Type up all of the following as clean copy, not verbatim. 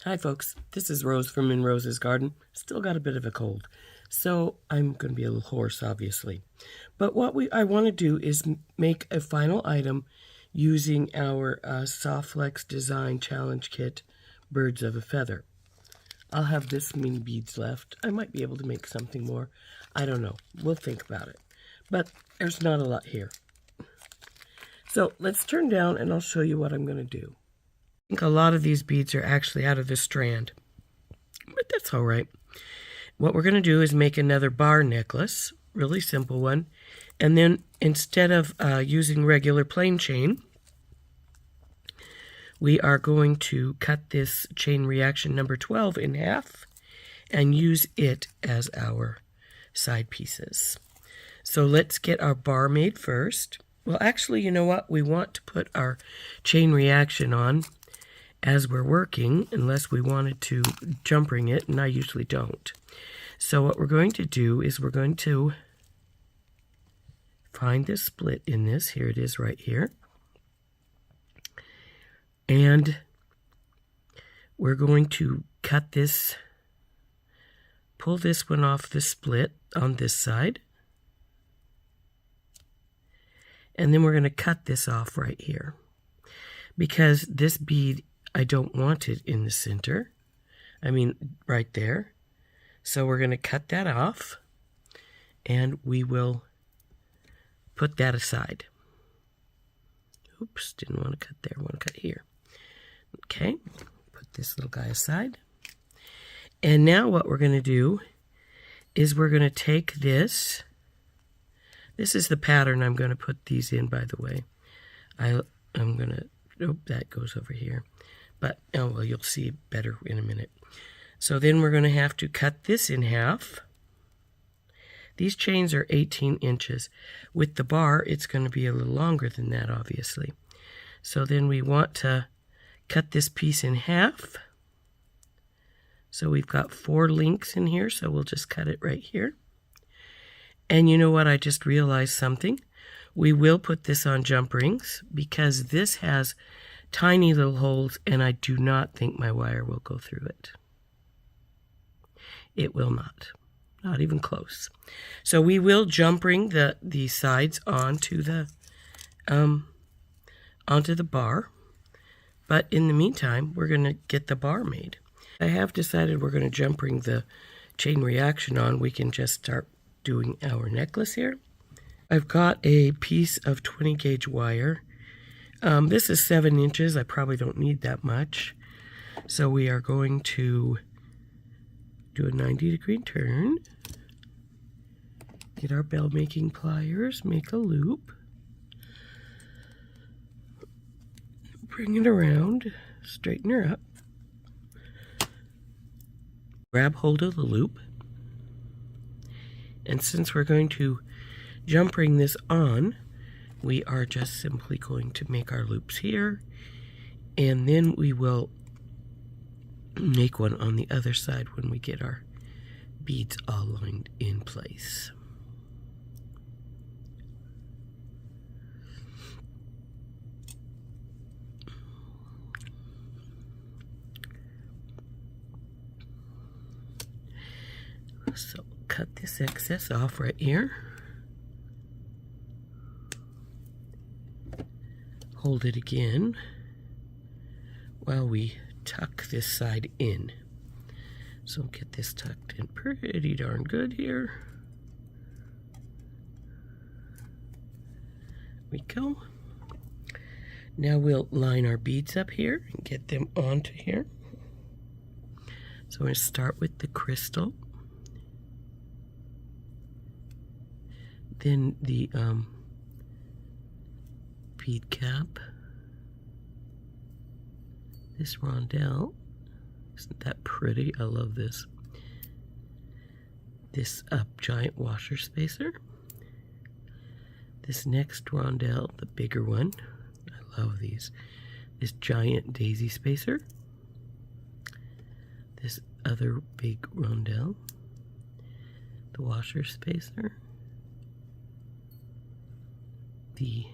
Hi folks, this is Rose from In Rose's Garden. Still got a bit of a cold, so I'm going to be a little hoarse, obviously. But what I want to do is make a final item using our SoftFlex Design Challenge Kit, Birds of a Feather. I'll have this many beads left. I might be able to make something more. I don't know. We'll think about it. But there's not a lot here. So let's turn down and I'll show you what I'm going to do. I think a lot of these beads are actually out of the strand, but that's all right. What we're going to do is make another bar necklace, really simple one, and then instead of using regular plain chain, we are going to cut this chain reaction number 12 in half and use it as our side pieces. So let's get our bar made first. Well, actually, you know what? We want to put our chain reaction on as we're working, unless we wanted to jump ring it, and I usually don't. So what we're going to do is we're going to find this split in this. Here it is right here. And we're going to cut this, pull this one off the split on this side. And then we're going to cut this off right here. Because this bead, I don't want it in the center. I mean, right there. So we're going to cut that off. And we will put that aside. Oops, didn't want to cut there. I want to cut here. Okay, put this little guy aside. And now what we're going to do is we're going to take this. This is the pattern I'm going to put these in, by the way. I'm going to, oh, that goes over here. But, oh, well, you'll see better in a minute. So then we're going to have to cut this in half. These chains are 18 inches. With the bar, it's going to be a little longer than that, obviously. So then we want to cut this piece in half. So we've got 4 links in here, so we'll just cut it right here. And you know what? I just realized something. We will put this on jump rings because this has tiny little holes, and I do not think my wire will go through it. It will not even close. So we will jump ring the sides onto the bar, but in the meantime, we're going to get the bar made. I have decided we're going to jump ring the chain reaction on. We can just start doing our necklace here. I've got a piece of 20 gauge wire. This is 7 inches. I probably don't need that much. So we are going to do a 90-degree turn. Get our bell making pliers, make a loop. Bring it around, straighten her up. Grab hold of the loop. And since we're going to jump ring this on, we are just simply going to make our loops here, and then we will make one on the other side when we get our beads all lined in place. So cut this excess off right here. Hold it again while we tuck this side in. So get this tucked in pretty darn good here. There we go. Now we'll line our beads up here and get them onto here. So we're going to start with the crystal. Then the bead cap, this rondelle, isn't that pretty? I love this. This giant washer spacer. This next rondelle, the bigger one, I love these. This giant daisy spacer. This other big rondelle, the washer spacer. The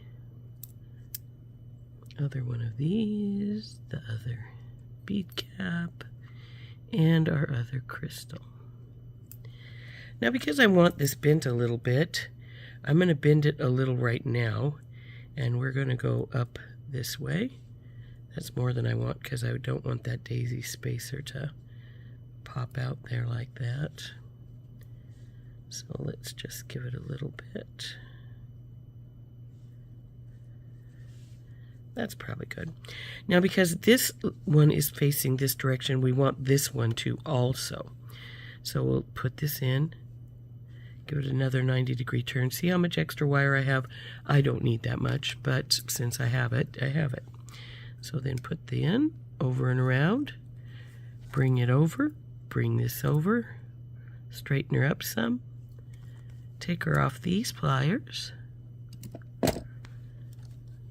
other one of these, the other bead cap, and our other crystal. Now because I want this bent a little bit, I'm going to bend it a little right now, and we're going to go up this way. That's more than I want because I don't want that daisy spacer to pop out there like that. So let's just give it a little bit. That's probably good. Now because this one is facing this direction, we want this one to also. So we'll put this in, give it another 90-degree turn. See how much extra wire I have? I don't need that much, but since I have it, I have it. So then put the in, over and around, bring it over, bring this over, straighten her up some, take her off these pliers,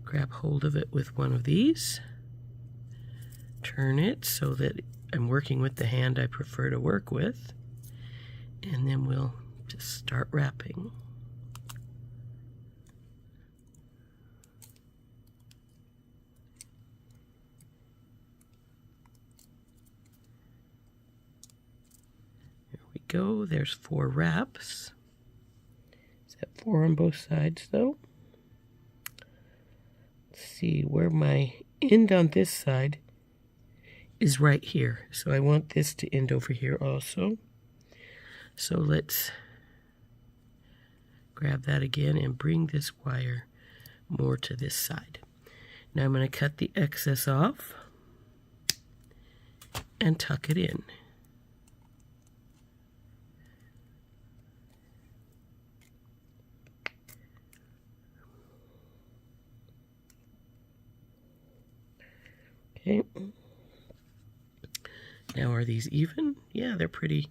grab hold of it with one of these, turn it so that I'm working with the hand I prefer to work with, and then we'll just start wrapping. There we go, there's 4 wraps. Is that 4 on both sides though? Let's see where my end on this side is right here. So I want this to end over here also. So let's grab that again and bring this wire more to this side. Now I'm going to cut the excess off and tuck it in. Okay. Now are these even? Yeah, they're pretty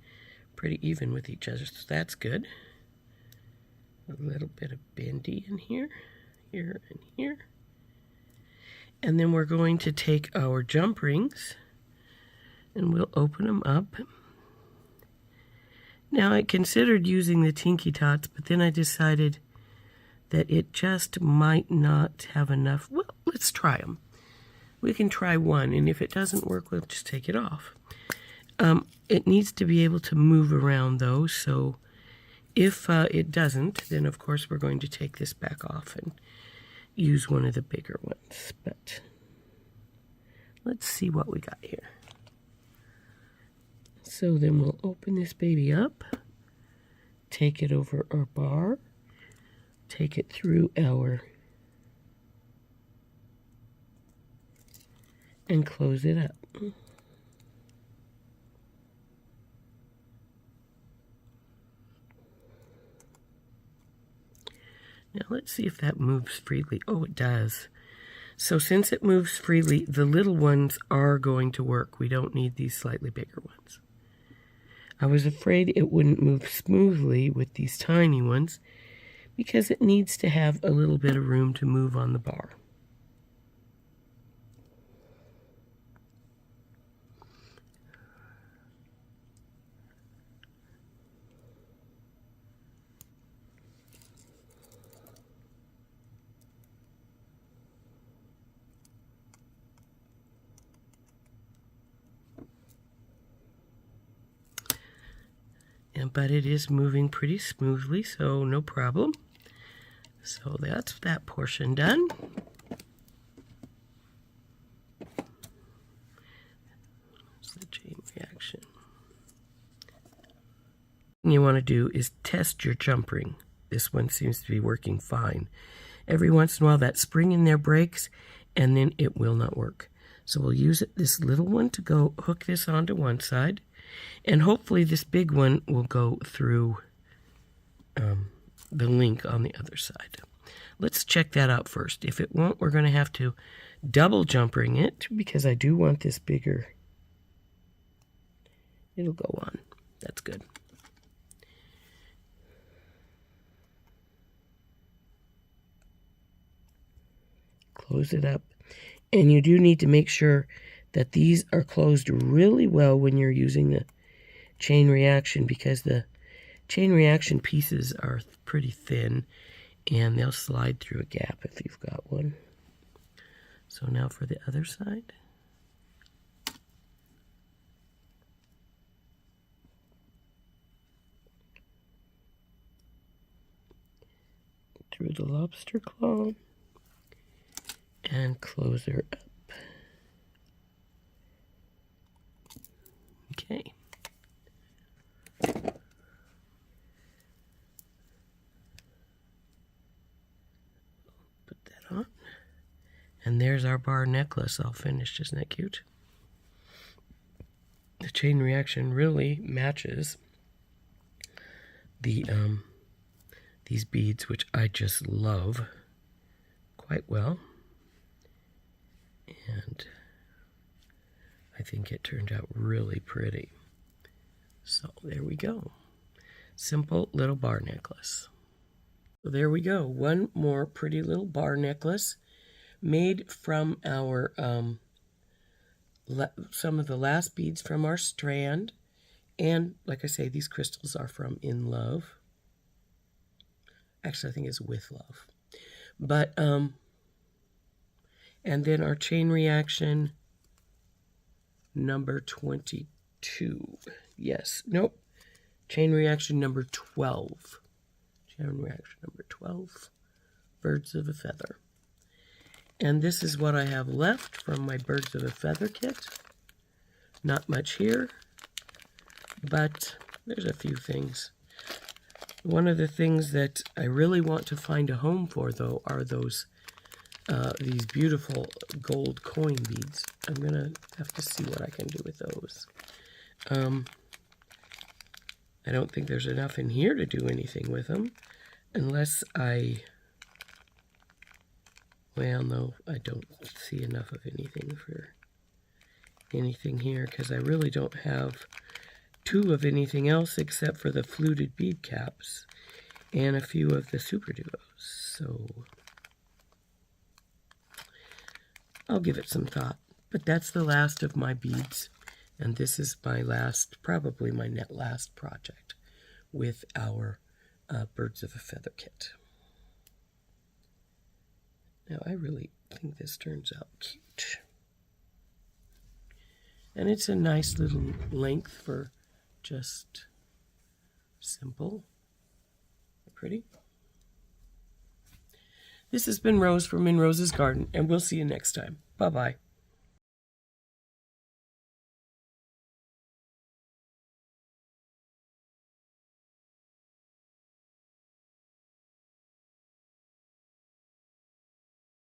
even with each other, so that's good. A little bit of bendy in here, here, and here. And then we're going to take our jump rings and we'll open them up. Now I considered using the Tinky Tots, but then I decided that it just might not have enough. Well, let's try them. We can try one, and if it doesn't work, we'll just take it off. It needs to be able to move around though, so if it doesn't, then of course we're going to take this back off and use one of the bigger ones. But let's see what we got here. So then we'll open this baby up, take it over our bar, take it through our, and close it up. Now let's see if that moves freely. Oh, it does. So since it moves freely, the little ones are going to work. We don't need these slightly bigger ones. I was afraid it wouldn't move smoothly with these tiny ones because it needs to have a little bit of room to move on the bar. But it is moving pretty smoothly, so no problem. So that's that portion done. That's the chain reaction. What you want to do is test your jump ring. This one seems to be working fine. Every once in a while that spring in there breaks and then it will not work. So we'll use this little one to go hook this onto one side. And hopefully this big one will go through the link on the other side. Let's check that out first. If it won't, we're going to have to double jump ring it because I do want this bigger. It'll go on. That's good. Close it up. And you do need to make sure that these are closed really well when you're using the chain reaction because the chain reaction pieces are pretty thin and they'll slide through a gap if you've got one. So now for the other side. do the lobster claw and close her up. Okay. Put that on. And there's our bar necklace all finished. Isn't that cute? The chain reaction really matches the these beads, which I just love quite well. And I think it turned out really pretty. So there we go. Simple little bar necklace. So there we go. One more pretty little bar necklace made from our some of the last beads from our strand. And like I say, these crystals are from In Love. Actually, I think it's With Love. But and then our chain reaction number 22. Yes. Nope. Chain reaction number 12. Chain reaction number 12. Birds of a Feather. And this is what I have left from my Birds of a Feather kit. Not much here, but there's a few things. One of the things that I really want to find a home for, though, are those these beautiful gold coin beads. I'm going to have to see what I can do with those. I don't think there's enough in here to do anything with them, unless well, no, I don't see enough of anything for anything here, because I really don't have two of anything else except for the fluted bead caps and a few of the super duos. So I'll give it some thought. But that's the last of my beads, and this is my last, probably my last project with our Birds of a Feather kit. Now, I really think this turns out cute. And it's a nice little length for just simple. Pretty. This has been Rose from In Rose's Garden, and we'll see you next time. Bye-bye.